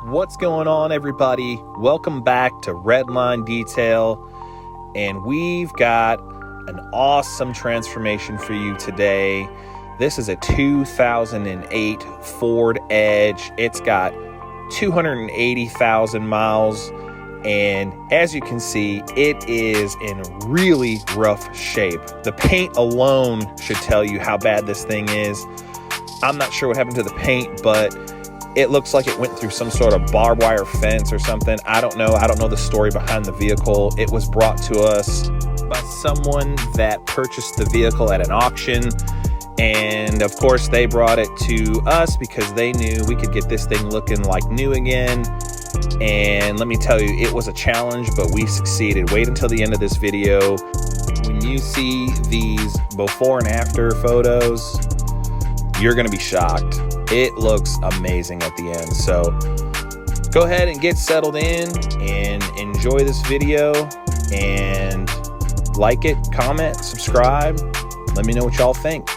What's going on, everybody? Welcome back to Redline Detail, and we've got an awesome transformation for you today. This is a 2008 Ford Edge. It's got 280,000 miles, and as you can see, it is in really rough shape. The paint alone should tell you how bad this thing is. I'm not sure what happened to the paint, but it looks like it went through some sort of barbed wire fence or something. I don't know the story behind the vehicle. It was brought to us by someone that purchased the vehicle at an auction. And of course, they brought it to us because they knew we could get this thing looking like new again. And let me tell you, it was a challenge, but we succeeded. Wait until the end of this video. When you see these before and after photos, you're gonna be shocked. It looks amazing at the end. So go ahead and get settled in and enjoy this video, and like it, comment, subscribe. Let me know what y'all think.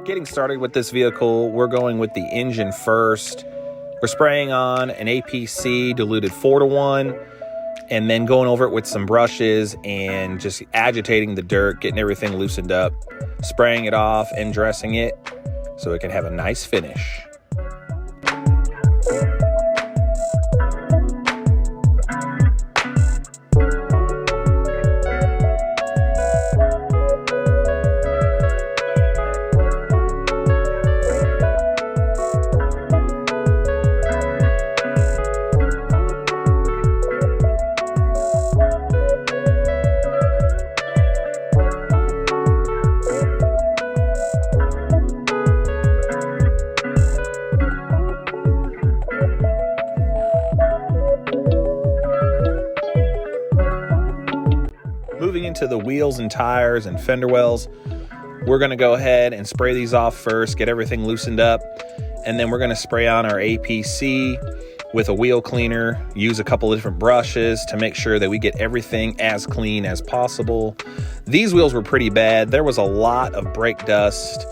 Getting started with this vehicle, we're going with the engine first. We're spraying on an APC diluted 4-to-1, and then going over it with some brushes and just agitating the dirt, getting everything loosened up, spraying it off and dressing it so it can have a nice finish. Moving into the wheels and tires and fender wells, we're going to go ahead and spray these off first, get everything loosened up, and then we're going to spray on our APC with a wheel cleaner, use a couple of different brushes to make sure that we get everything as clean as possible. These wheels were pretty bad. There was a lot of brake dust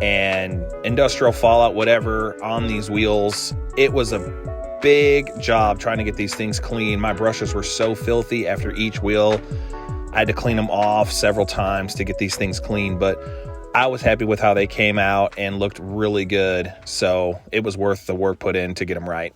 and industrial fallout, whatever, on these wheels. It was a big job trying to get these things clean. My brushes were so filthy after each wheel. I had to clean them off several times to get these things clean, but I was happy with how they came out and looked really good. So it was worth the work put in to get them right.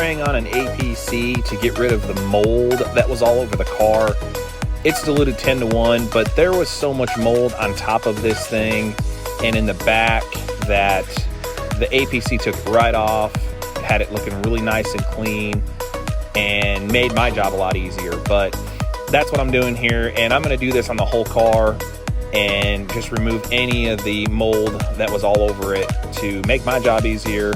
spraying on an APC to get rid of the mold that was all over the car. It's diluted 10 to 1, but there was so much mold on top of this thing and in the back that the APC took it right off, had it looking really nice and clean, and made my job a lot easier. But that's what I'm doing here, and I'm going to do this on the whole car and just remove any of the mold that was all over it to make my job easier.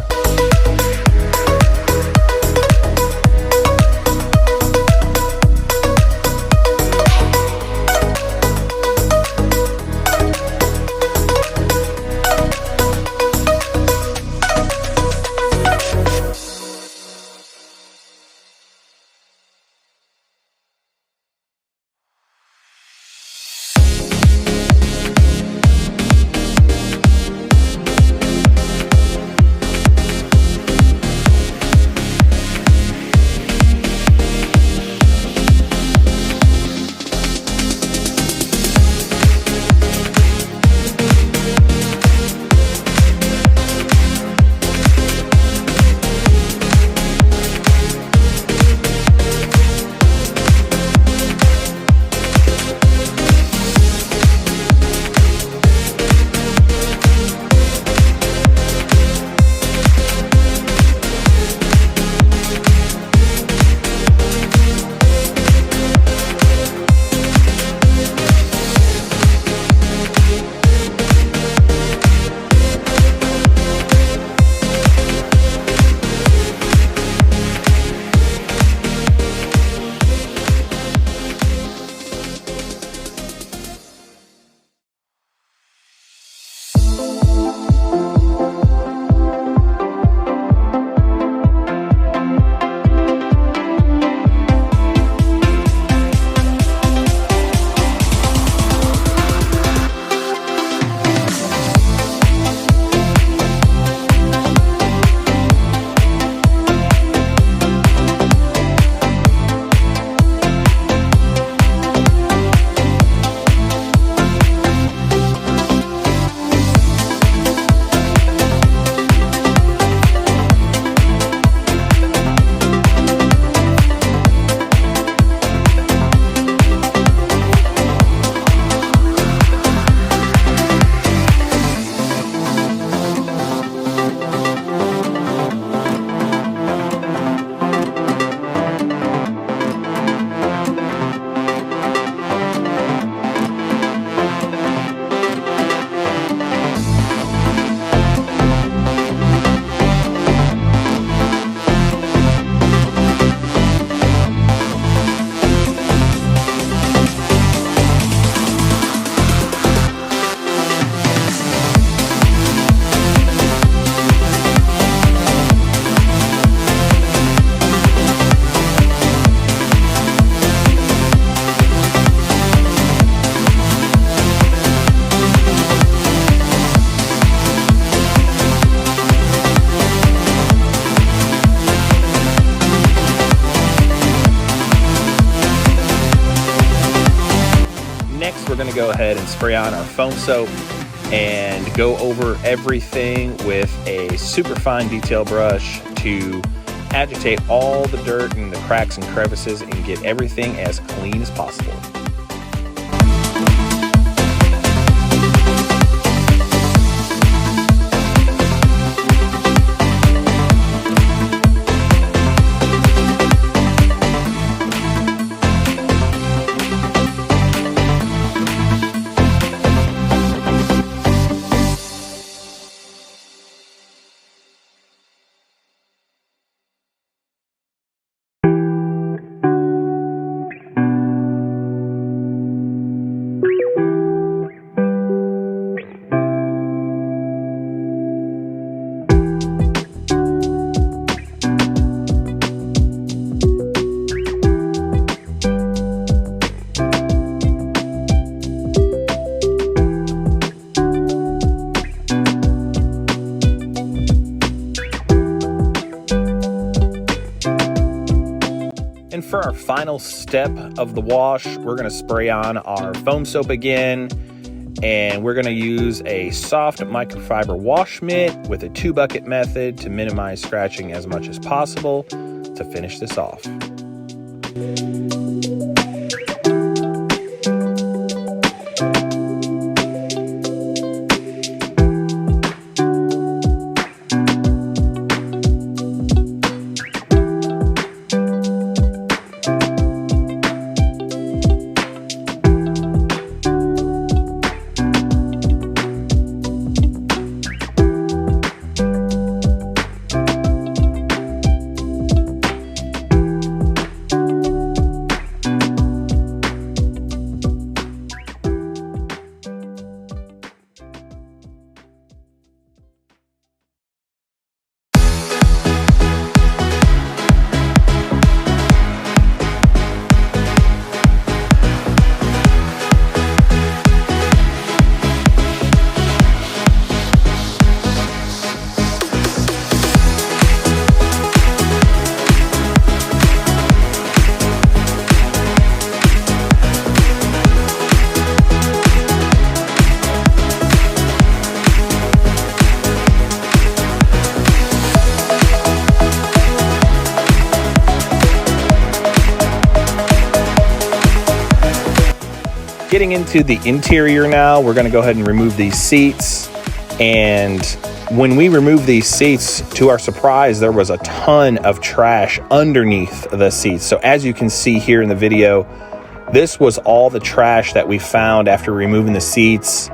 We're going to go ahead and spray on our foam soap and go over everything with a super fine detail brush to agitate all the dirt and the cracks and crevices and get everything as clean as possible. And for our final step of the wash, we're going to spray on our foam soap again, and we're going to use a soft microfiber wash mitt with a 2-bucket method to minimize scratching as much as possible. to finish this off. Getting into the interior now, we're going to go ahead and remove these seats. And when we removed these seats, to our surprise, there was a ton of trash underneath the seats. So as you can see here in the video, this was all the trash that we found after removing the seats,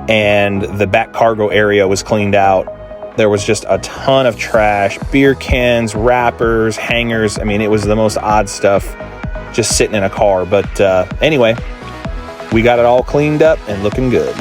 and the back cargo area was cleaned out. There was just a ton of trash, beer cans, wrappers, hangers. I mean, it was the most odd stuff just sitting in a car. But anyway, we got it all cleaned up and looking good.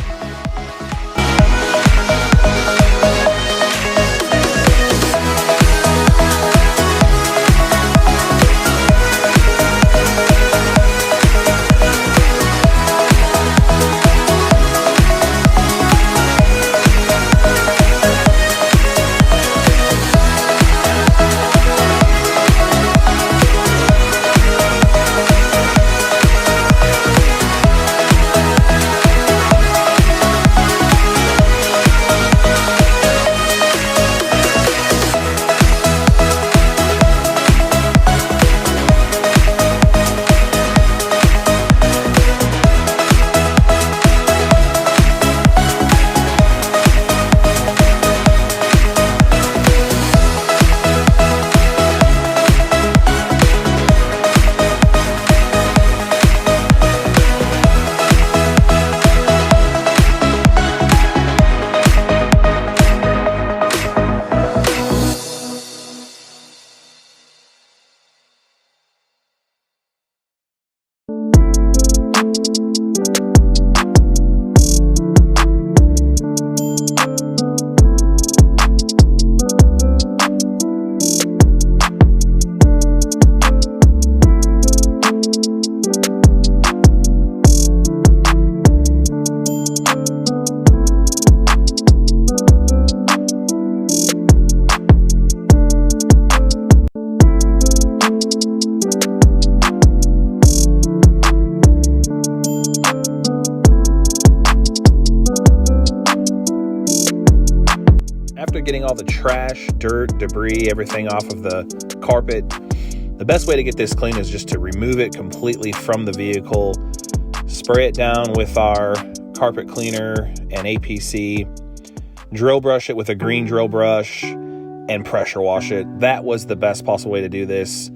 After getting all the trash, dirt, debris, everything off of the carpet, the best way to get this clean is just to remove it completely from the vehicle, spray it down with our carpet cleaner and APC, drill brush it with a green drill brush, and pressure wash it. That was the best possible way to do this.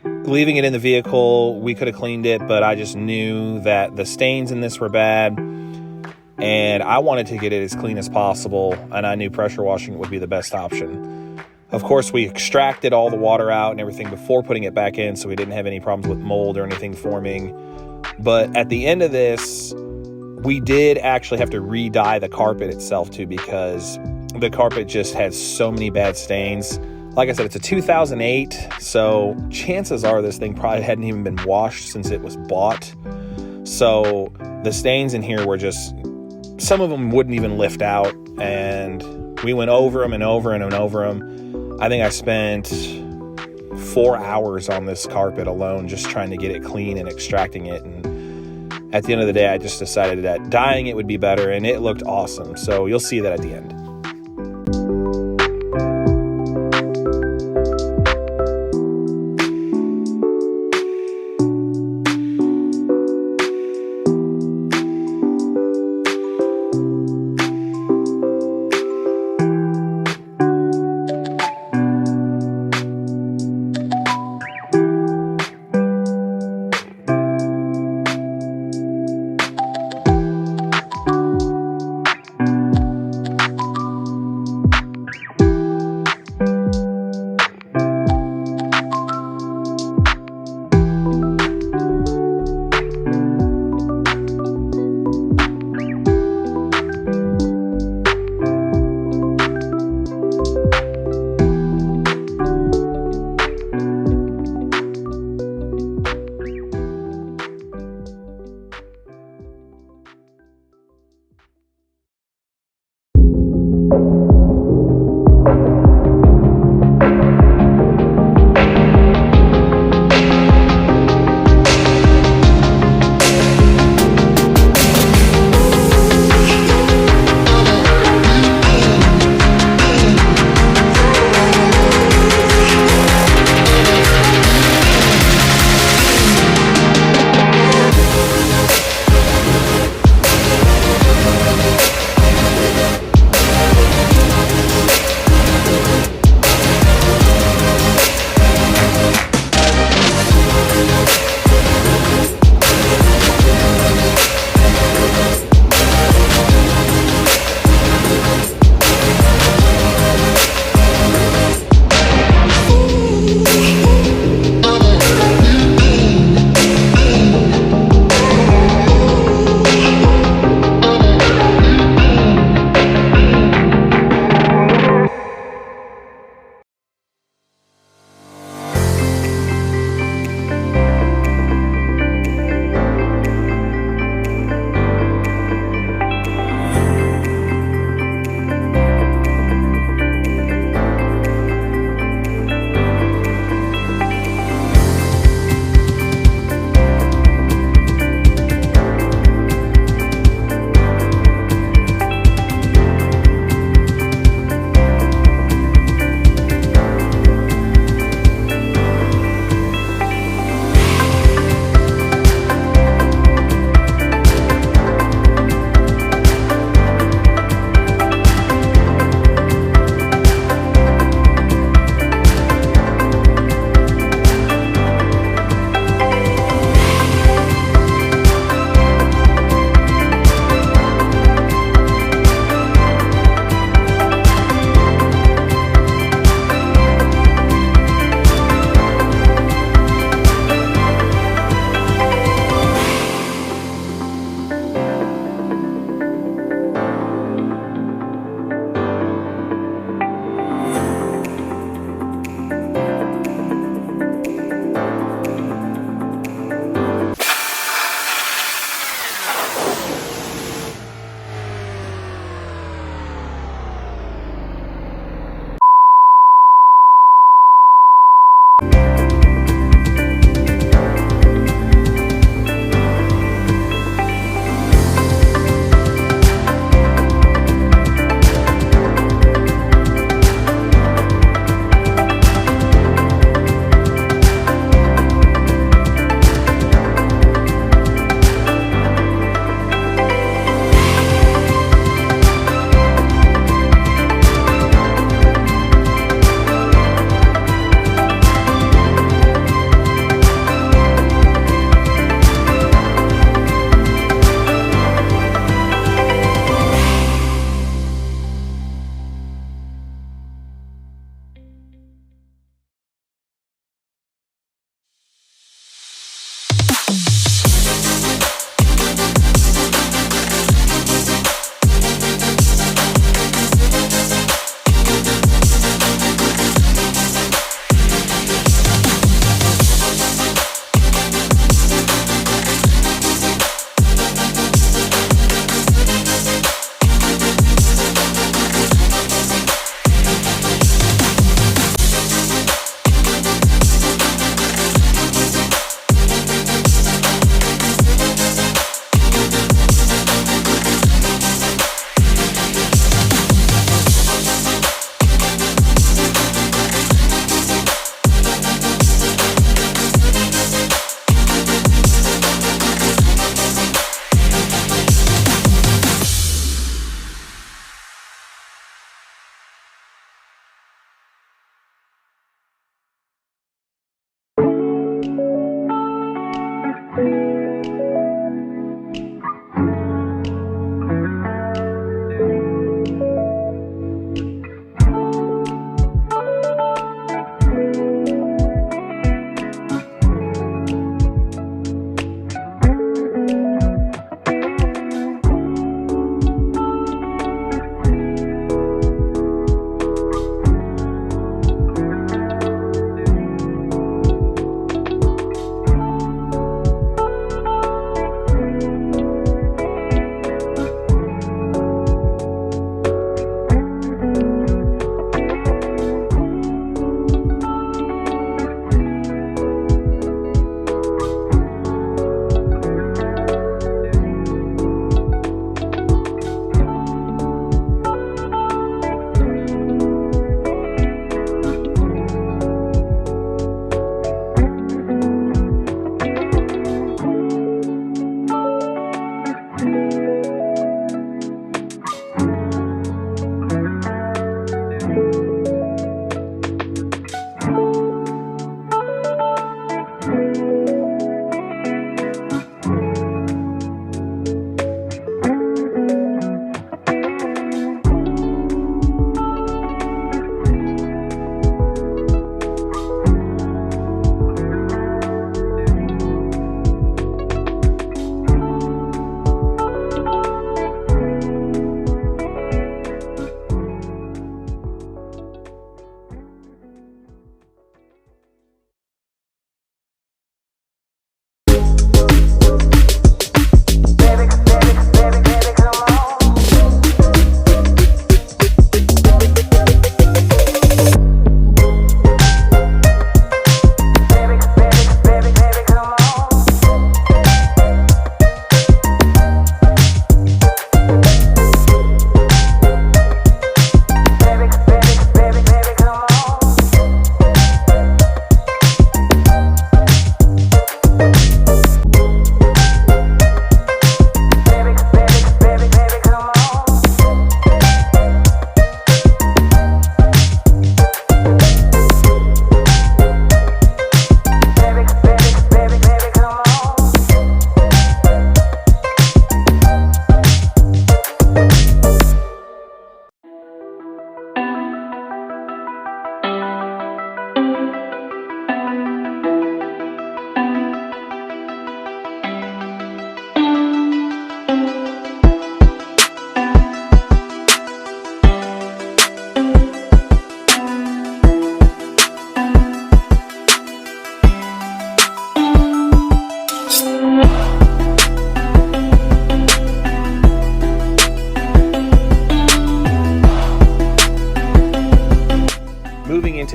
Leaving it in the vehicle, we could have cleaned it, but I just knew that the stains in this were bad, and I wanted to get it as clean as possible, and I knew pressure washing would be the best option. Of course, we extracted all the water out and everything before putting it back in, so we didn't have any problems with mold or anything forming. But at the end of this, we did actually have to re-dye the carpet itself too, because the carpet just had so many bad stains. Like I said, it's a 2008, so chances are this thing probably hadn't even been washed since it was bought. So the stains in here were just, some of them wouldn't even lift out, and we went over them and over and over them. I think I spent 4 hours on this carpet alone just trying to get it clean and extracting it. And at the end of the day, I just decided that dyeing it would be better, and it looked awesome. So you'll see that at the end.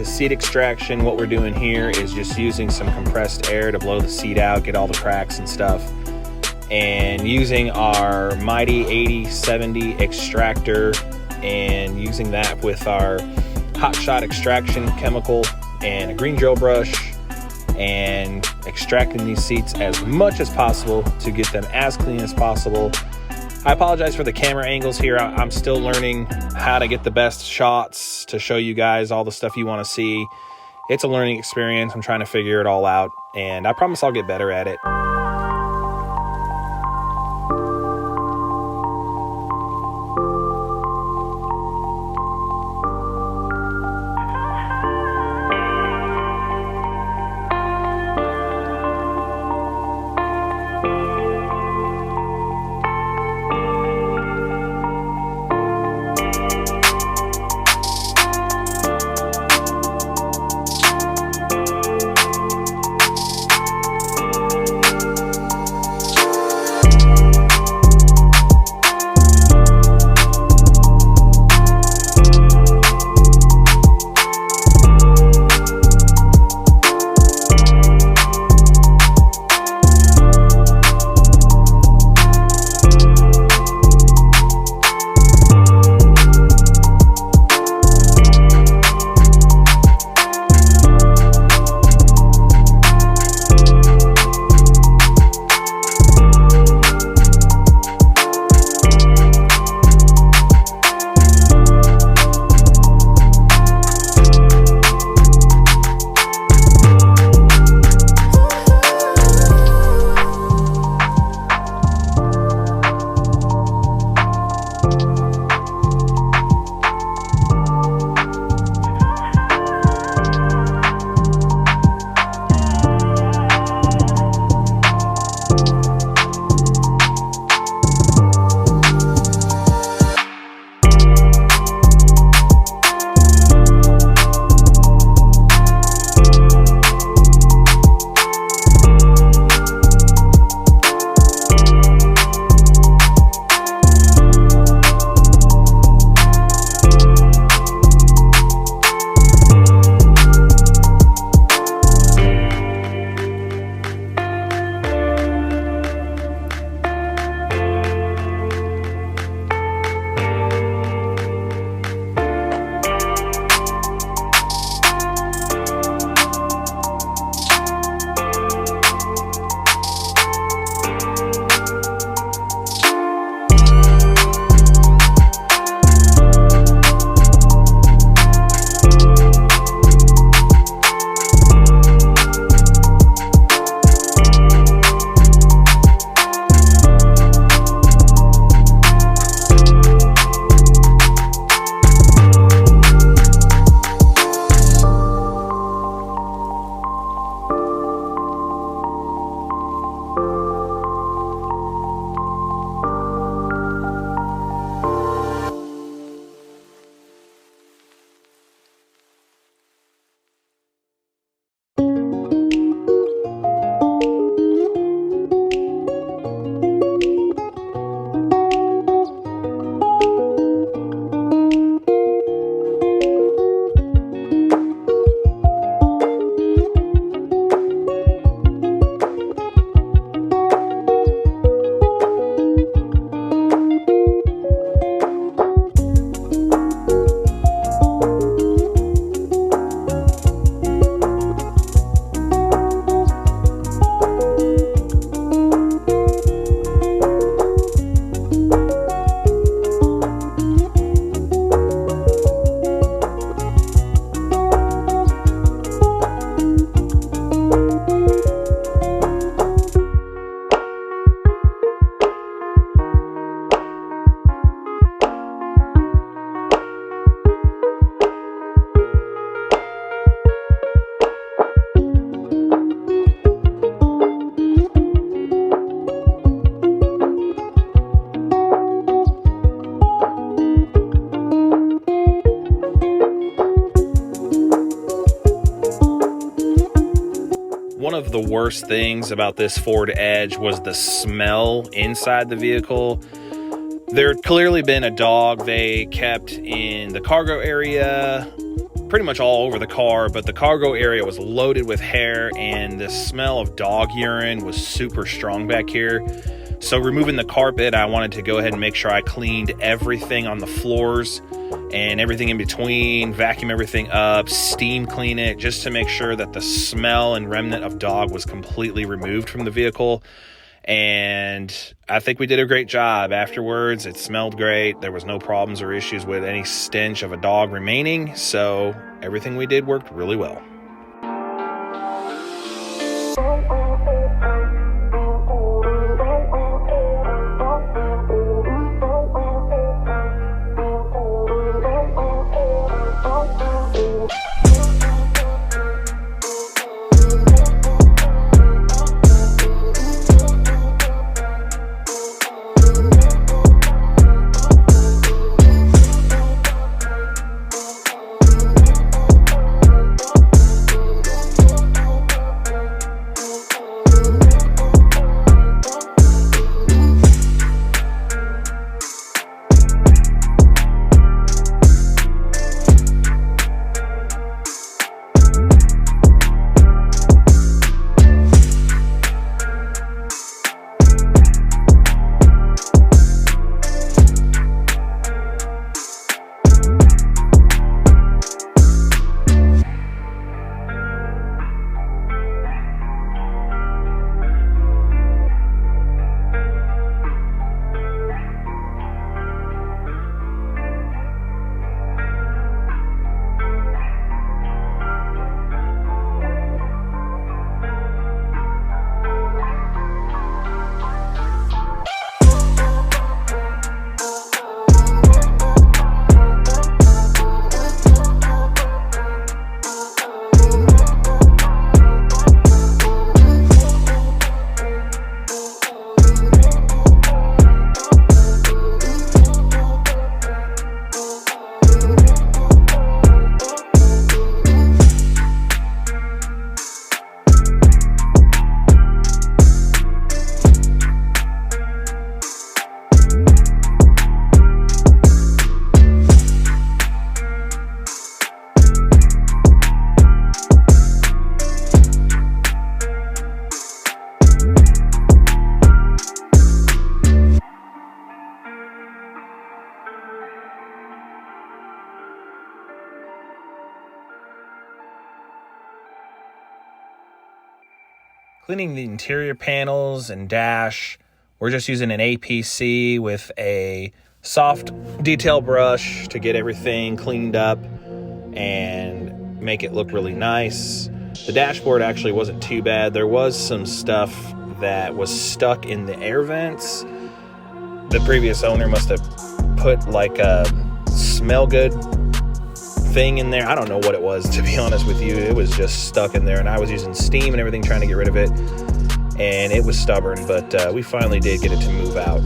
seat extraction, what we're doing here is just using some compressed air to blow the seat out, get all the cracks and stuff. And using our Mighty 8070 extractor and using that with our hot shot extraction chemical and a green drill brush, and extracting these seats as much as possible to get them as clean as possible. I apologize for the camera angles here. I'm still learning how to get the best shots to show you guys all the stuff you want to see. It's a learning experience. I'm trying to figure it all out, and I promise I'll get better at it. of the worst things about this Ford Edge was the smell inside the vehicle. There had clearly been a dog they kept in the cargo area pretty much all over the car, but the cargo area was loaded with hair, and the smell of dog urine was super strong back here. So removing the carpet, I wanted to go ahead and make sure I cleaned everything on the floors and everything in between, vacuum everything up, steam clean it, just to make sure that the smell and remnant of dog was completely removed from the vehicle. And I think we did a great job. Afterwards, it smelled great. There was no problems or issues with any stench of a dog remaining. So everything we did worked really well. Cleaning the interior panels and dash, we're just using an APC with a soft detail brush to get everything cleaned up and make it look really nice. The dashboard actually wasn't too bad. There was some stuff that was stuck in the air vents. The previous owner must have put like a smell good thing in there. I don't know what it was, to be honest with you. It was just stuck in there, and I was using steam and everything trying to get rid of it, and it was stubborn, but we finally did get it to move out.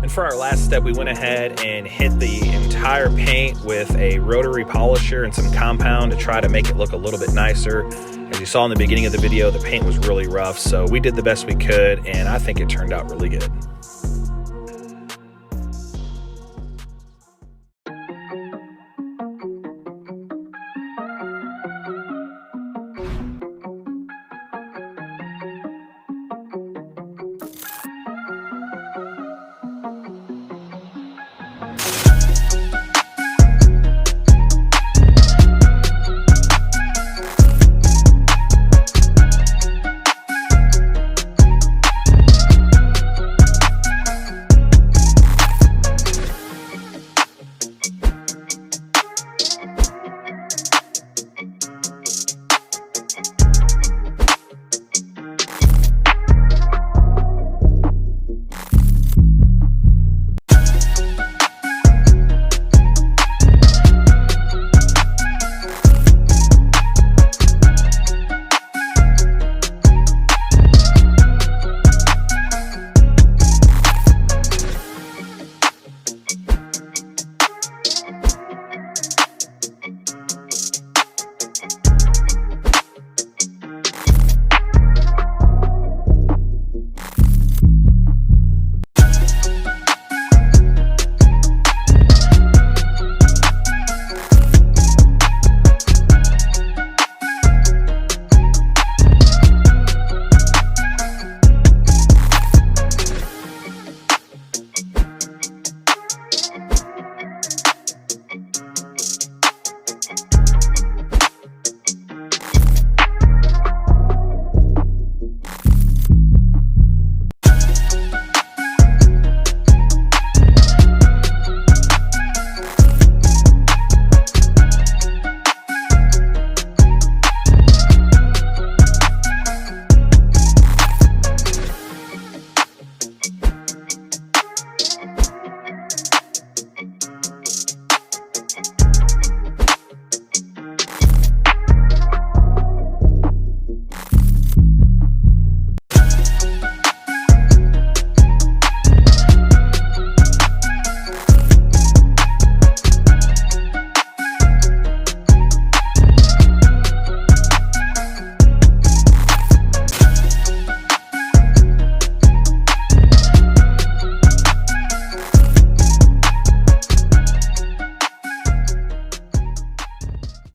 For our last step, we went ahead and hit the entire paint with a rotary polisher and some compound to try to make it look a little bit nicer. As you saw in the beginning of the video, the paint was really rough, so we did the best we could, and I think it turned out really good.